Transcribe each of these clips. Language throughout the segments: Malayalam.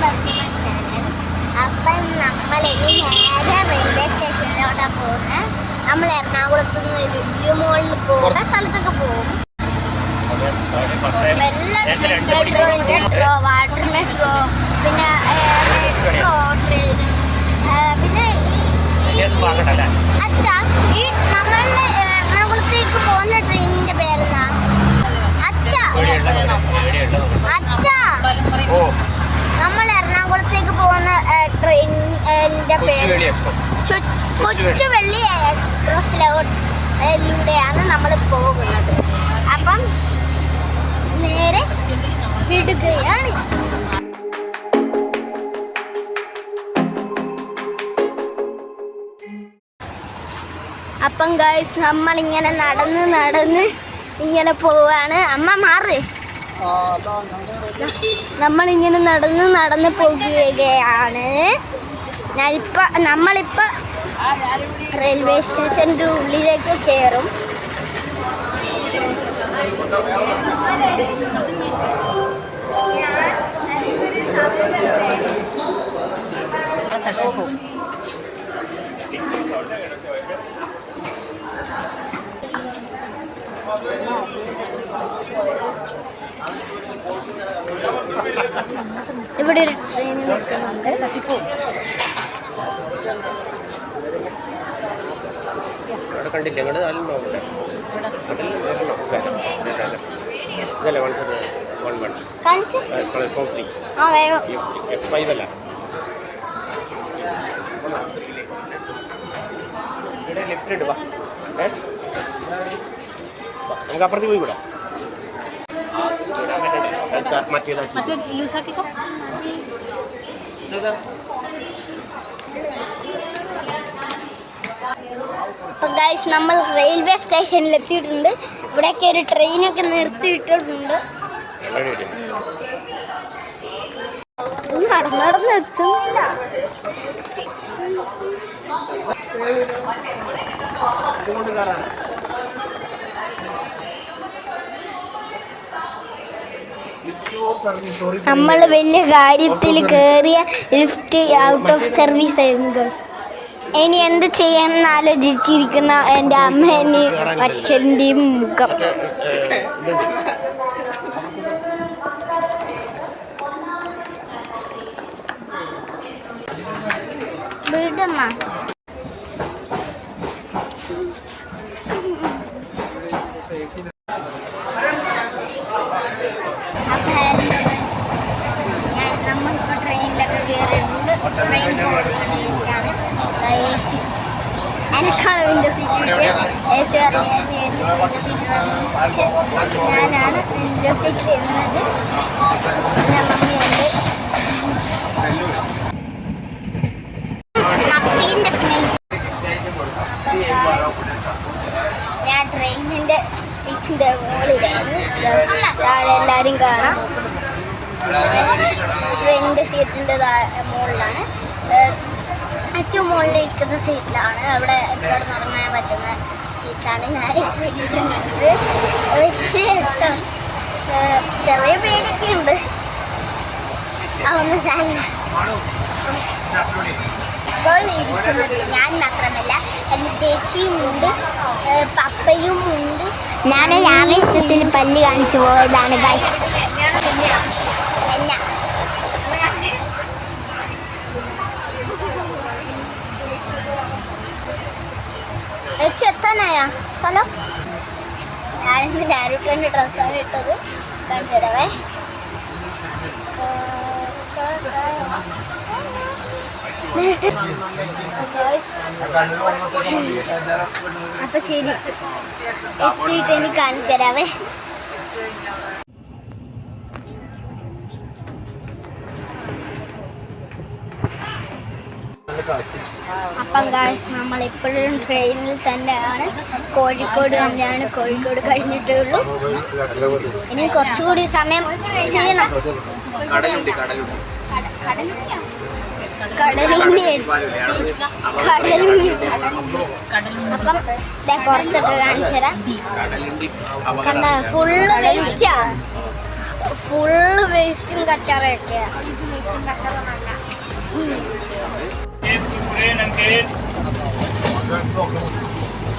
Welcome back to my channel. അപ്പം നമ്മൾ ഇനി നേരെ റെയിൽവേ സ്റ്റേഷനിലോട്ടാണ് പോകുന്നത്. നമ്മൾ എറണാകുളത്ത് നിന്ന് ലുലു മോളിൽ പോകുന്ന സ്ഥലത്തൊക്കെ പോകും. മെട്രോ, വാട്ടർ മെട്രോ, പിന്നെ മെട്രോ ട്രെയിൻ, പിന്നെ അച്ഛാ ഈ നമ്മളുടെ എറണാകുളത്തേക്ക് പോകുന്ന ട്രെയിനിന്റെ പേരെന്താ അച്ഛാ? അച്ഛാ, നമ്മൾ എറണാകുളത്തേക്ക് പോകുന്ന ട്രെയിനിന്റെ പേര് കൊച്ചുവെള്ളി എക്സ്പ്രസ്സിലൂടെയാണ് നമ്മൾ പോകുന്നത്. അപ്പം നേരെ വിടുകയാണ്. അപ്പം ഗൈസ്, നമ്മളിങ്ങനെ നടന്ന് ഇങ്ങനെ പോവാണ്. അമ്മ മാറ്. നമ്മളിങ്ങനെ നടന്ന് പോകുകയാണ്. നമ്മളിപ്പോൾ റെയിൽവേ സ്റ്റേഷൻ്റെ ഉള്ളിലേക്ക് കയറും. ഇവിടെ ഒരു ട്രെയിൻ നിൽക്കുന്നുണ്ട്. കണ്ടില്ല നമുക്ക് അപ്പുറത്ത് പോയി വിടാം. അപ്പോൾ ഗൈസ്, നമ്മൾ റെയിൽവേ സ്റ്റേഷനിൽ എത്തിയിട്ടുണ്ട്. ഇവിടെയൊക്കെ ഒരു ട്രെയിനൊക്കെ നിർത്തിയിട്ടിട്ടുണ്ട്. നടന്നെത്തുന്നില്ല. നമ്മൾ വലിയ കാര്യത്തിൽ കയറിയ ലിഫ്റ്റ് ഔട്ട് ഓഫ് സർവീസ് ആയിരുന്നു ഗൈസ്. ഇനി എന്ത് ചെയ്യാമെന്ന് ആലോചിച്ചിരിക്കുന്ന എൻ്റെ അമ്മേനെയും അച്ഛൻ്റെയും മുഖം. വീടമ്മ നമ്മളിപ്പോൾ ട്രെയിനിലൊക്കെ കയറിയിട്ടുണ്ട്. ട്രെയിൻ പോകുന്നതാണ്. എനക്കാണ് വിൻഡോ സീറ്റ് കിട്ടിയത്. ഞാനാണ് വിൻഡോ സീറ്റിൽ ഇരുന്നത്. പിന്നെ മമ്മിയുണ്ട്. മമ്മീൻ്റെ സ്മെൽ. ഞാൻ ട്രെയിനിൻ്റെ സീറ്റിൻ്റെ മുകളിലാണ്. താഴെ എല്ലാവരും കാണാം. ട്രെയിനിൻ്റെ സീറ്റിൻ്റെ മുകളിലാണ്. ഏറ്റവും മുകളിലിരിക്കുന്ന സീറ്റിലാണ്. അവിടെ കിടന്നുറങ്ങാൻ പറ്റുന്ന സീറ്റാണ് ഞാൻ ഇരിക്കുന്നത്. ചെറിയ പേടിയൊക്കെ ഉണ്ട്. അതൊന്നും സാരില്ല. ഇപ്പോൾ ഇരിക്കുന്നത് ഞാൻ മാത്രമല്ല, എൻ്റെ ചേച്ചിയും ഉണ്ട്, പപ്പയും ഉണ്ട്. ഞാൻ ആവേശത്തിൽ പല്ല് കാണിച്ചു പോയതാണ് ഗൈസ്. എന്നാ എത്താനായ സ്ഥലം? ഞാനിന്ന് നാരുട്ടൻ്റെ ഡ്രസ്സാണ് ഇട്ടത്. കാണിച്ചതവേ. അപ്പൊ ശരി, എത്തിയിട്ട് എനിക്ക് കാണിച്ചു തരാവേ. അപ്പം ഗായ്സ്, നമ്മളിപ്പോഴും ട്രെയിനിൽ തന്നെയാണ്. കോഴിക്കോട് തന്നെയാണ്. കോഴിക്കോട് കഴിഞ്ഞിട്ടേ ഉള്ളൂ. ഇനി കുറച്ചുകൂടി സമയം ചെയ്യണം. കടലുണ്ണി അപ്പം പുറത്തൊക്കെ കാണിച്ചു തരാം. കണ്ട, ഫുള്ള് വേസ്റ്റാ. ഫുള്ള് വേസ്റ്റും കച്ചറയൊക്കെയാ.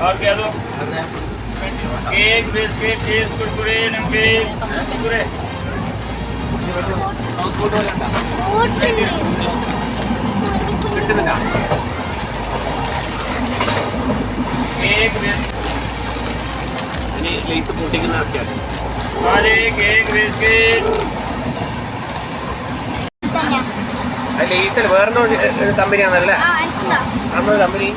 और क्या दो केक बिस्किट चीज कुरकुरे नमकीन कुरकुरे കിട്ടുന്നില്ല കേക്ക് ഇനി ലേസ് പൊട്ടിക്കുന്ന ആക്കിയാണ് കേക്ക് ബിസ്കിറ്റ് ലേസൽ വേറെന്തോ കമ്പനിയാണല്ലേ അന്നോ കമ്പനി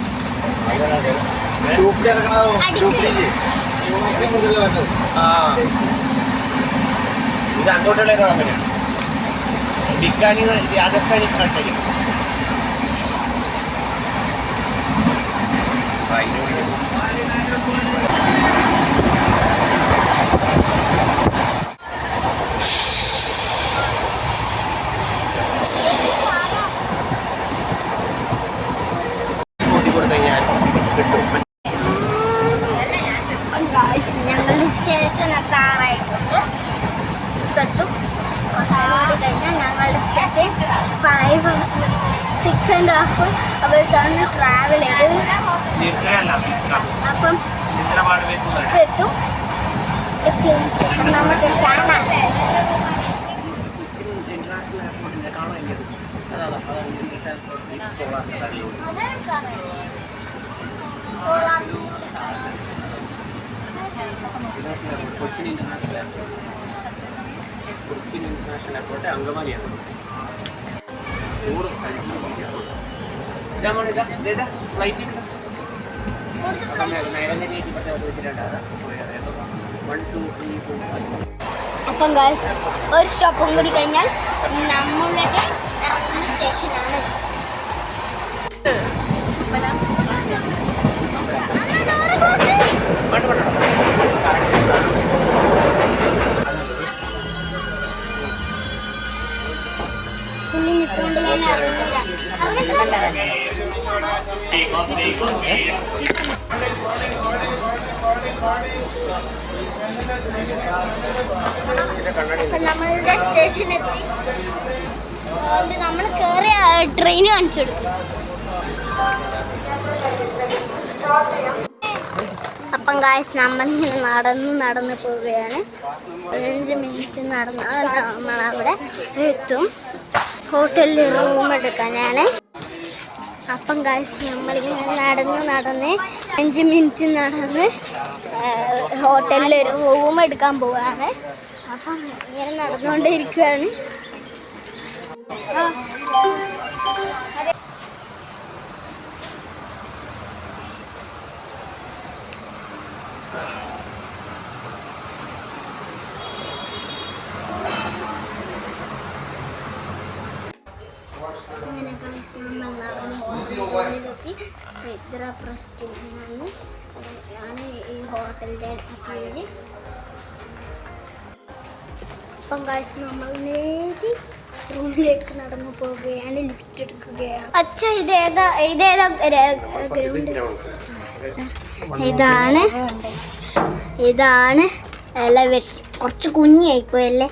ഇത് അങ്ങോട്ടുള്ള കമ്പനിയാണ് ബിക്കാനി രാജസ്ഥാനി കമ്പനി ഞങ്ങളുടെ സ്റ്റേഷൻ എത്താറായിട്ടുണ്ട്. ഇപ്പം കുറച്ചുകൂടി കഴിഞ്ഞാൽ ഞങ്ങളുടെ സ്റ്റേഷൻ 6.5 അവേഴ്സാണ് ട്രാവൽ ചെയ്ത്. അപ്പം എത്തും. എത്തിയതിനു ശേഷം നമുക്ക് കാണാം. കൊച്ചിൻ ഇന്റർനാഷണൽ എയർപോർട്ട് അങ്കമാലിയാണ്. ഫ്ലൈറ്റ് അപ്പം ഗൈസ് ഒരു സ്റ്റോപ്പും കൂടി കഴിഞ്ഞാൽ നമ്മളുടെ ഇറങ്ങുന്ന സ്റ്റേഷനാണ്. നമ്മളുടെ സ്റ്റേഷൻ എത്തി. അതുകൊണ്ട് നമ്മൾ കയറിയ ട്രെയിൻ കാണിച്ചു കൊടുക്കും. അപ്പം ഗായ്സ് നമ്മളിങ്ങനെ നടന്ന് പോവുകയാണ്. 5 മിനിറ്റ് നടന്നാൽ നമ്മളവിടെ എത്തും. ഹോട്ടലിൽ റൂം എടുക്കാനാണ്. അപ്പം ഗായ്സ് നമ്മളിങ്ങനെ നടന്ന് 5 മിനിറ്റ് നടന്ന് ഹോട്ടലിൽ റൂം എടുക്കാൻ പോവുകയാണ്. അപ്പം ഇങ്ങനെ നടന്നുകൊണ്ടിരിക്കുകയാണ്. അങ്ങനെ ഗൈസ് നമ്മൾ നടന്നെത്തി സിദ്ര പ്രസ്റ്റീജാണ് ഈ ഹോട്ടലിൻ്റെ പേര്. അപ്പം ഗൈസ് നമ്മൾ നേരി റൂമിലേക്ക് നടന്നു പോവുകയാണ്. ലിഫ്റ്റ് എടുക്കുകയാണ്. അച്ഛാ ഇതേതാ ഗ്രൗണ്ട്? ഇതാണ് എലവേറ്റർ. കുറച്ച് കുഞ്ഞായിപ്പോയല്ലേ.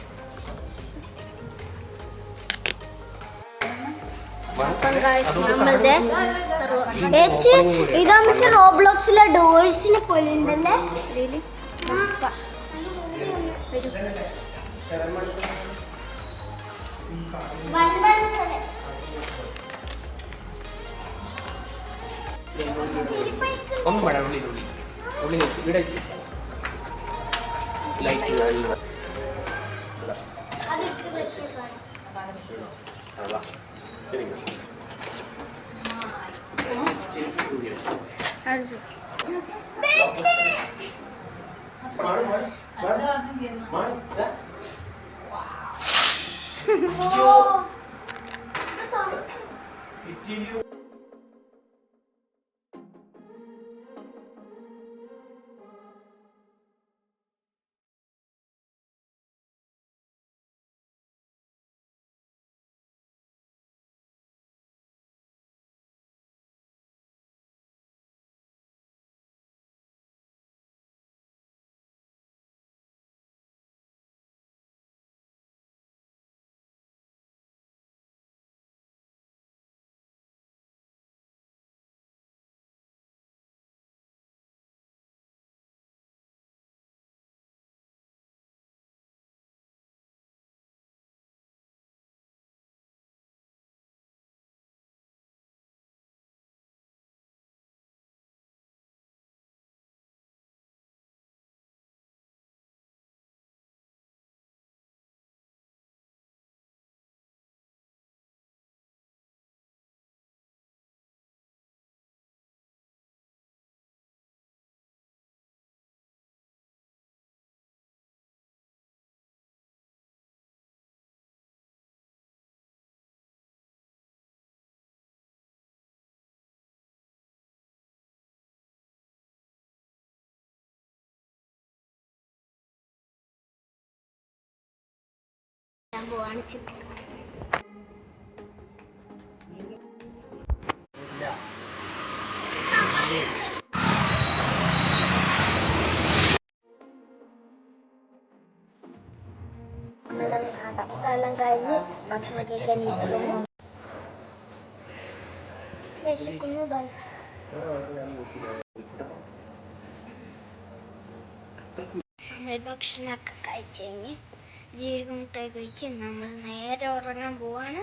ഇതാ മറ്റേ റോബ്ലോക്സിലെ ഡോഴ്സിനെ പോലെ ഉണ്ടല്ലേ. ഒന്നും വേണ്ട ഉള്ളി ഇവിടെ ലൈറ്റ് സിറ്റി ഉറങ്ങാൻ പോവാണ് ചുറ്റി. നടക്കെല്ലാം കഴിഞ്ഞ് ഭക്ഷണം കഴിക്കാൻ ഇരിക്കുന്നു. വിശക്കുന്നു ഗൈസ്. നമ്മൾ ഭക്ഷണമൊക്കെ കഴിച്ച് കഴിഞ്ഞ് ജീരക മുട്ടായി കഴിച്ച് നമ്മൾ നേരെ ഉറങ്ങാൻ പോവാണ്.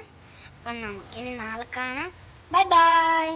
അപ്പം നമുക്കിനി നാളെ കാണാം. Bye bye.